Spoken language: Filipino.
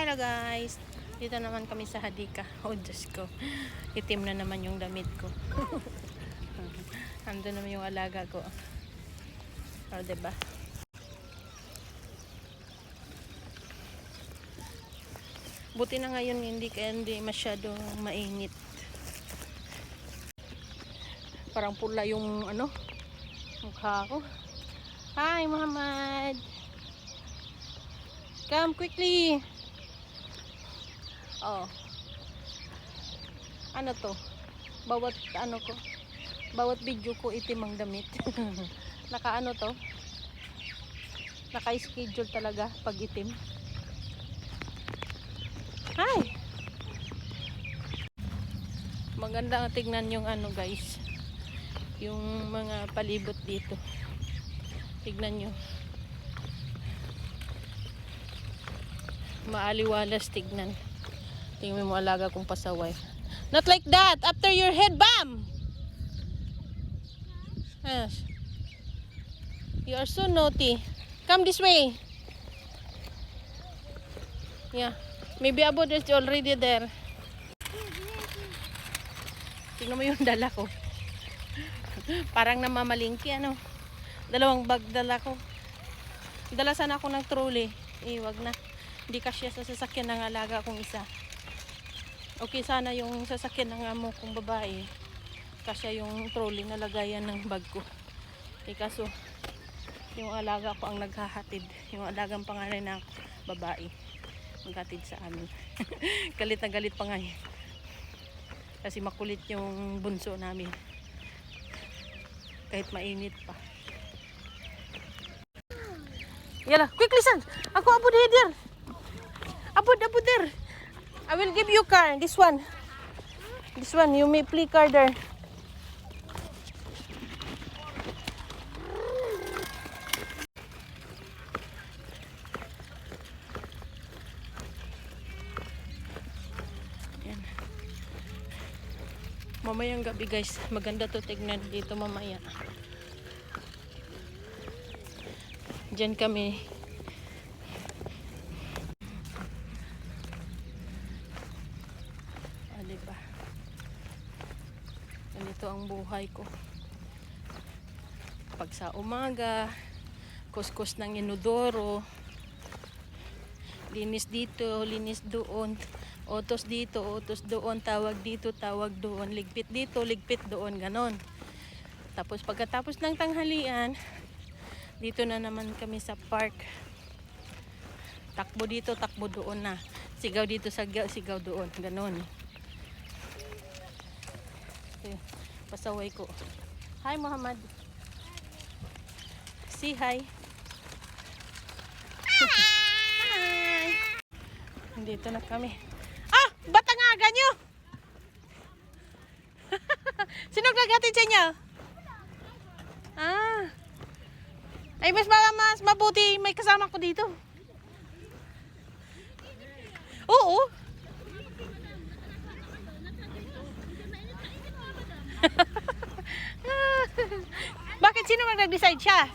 Hello guys, dito naman kami sa Hadika. Oh Diyos ko, itim na naman yung damit ko. Ando naman yung alaga ko. Oh, diba? Buti na ngayon hindi masyadong mainit. Parang pula yung mukha ko. Hi Muhammad, come quickly. Oh, ano to, bawat video ko itim ang damit. Naka-schedule talaga pag itim. Hi, maganda ang tignan yung guys, yung mga palibot dito. Tignan nyo, maaliwalas tignan. Tingnan mo alaga kong pasaway. Not like that! After your head, bam! Yes. You are so naughty. Come this way. Yeah. Maybe Abu is already there. Tingnan mo yung dala ko. Parang namamalingki, Dalawang bag dala ko. Dala sana ako ng trolley. Wag na. Hindi kasya sa sasakyan ng alaga kong isa. Okay sana yung sasakyan ng amo kong babae. Kasya yung trolley na lagayan ng bag ko. Kaso yung alaga ko ang naghahatid. Yung alagang pangalan na babae. Maghatid sa amin. Galit na galit pa nga. Kasi makulit yung bunso namin. Kahit mainit pa. Yala, quickly son. Ako abud here. Abud there. I will give you car. This one. You may play car there. Yan. Mamayang gabi guys. Maganda to tignan dito mamaya. Diyan kami. Diba? Ganito ang buhay ko. Pag sa umaga, kuskus ng inodoro, linis dito, linis doon, otos dito, otos doon, tawag dito, tawag doon, ligpit dito, ligpit doon, ganon. Tapos pagkatapos ng tanghalian, dito na naman kami sa park. Takbo dito, takbo doon na. Sigaw dito, sigaw doon, ganon. Pasaway ko. Hi Muhammad. Say hi. Hi. Dito na kami. Ba't ang aga nyo? Sino naghatid sa inyo? Ay mas mabuti may kasama ko dito. Oo. Bakit sino nag-decide siya?